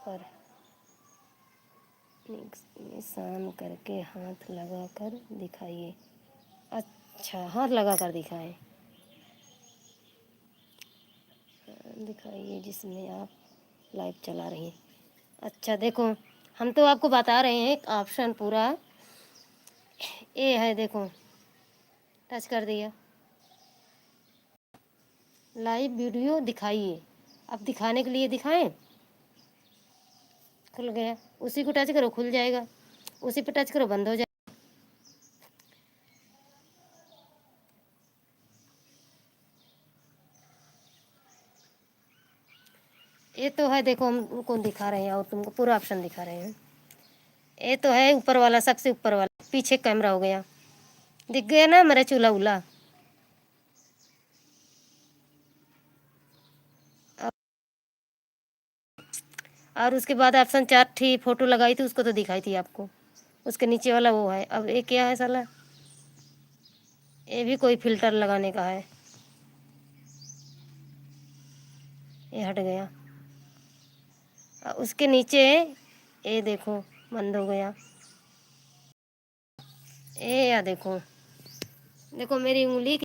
पर निशान करके हाथ लगा कर दिखाइए। अच्छा, हाथ लगा कर दिखाएं। दिखाइए जिसमें आप लाइव चला रही हैं। अच्छा देखो, हम तो आपको बता रहे हैं एक ऑप्शन पूरा ये है, देखो टच कर दिया, लाइव वीडियो दिखाइए। अब दिखाने के लिए दिखाएं, खुल गया। उसी को टच करो, खुल जाएगा। उसी पे टच करो, बंद हो जाएगा। ये तो है, देखो हम उनको दिखा रहे हैं और तुमको पूरा ऑप्शन दिखा रहे हैं। ये तो है ऊपर वाला, सबसे ऊपर वाला, पीछे कैमरा हो गया, दिख गया ना मेरा चूल्हा उल्हा। और उसके बाद ऑप्शन 4 थी, फोटो लगाई थी उसको तो दिखाई थी आपको। उसके नीचे वाला वो है। अब ये क्या है साला, ये भी कोई फिल्टर लगाने का है। ये हट गया। उसके नीचे ये देखो बंद हो गया। ये या देखो, देखो मेरी उंगली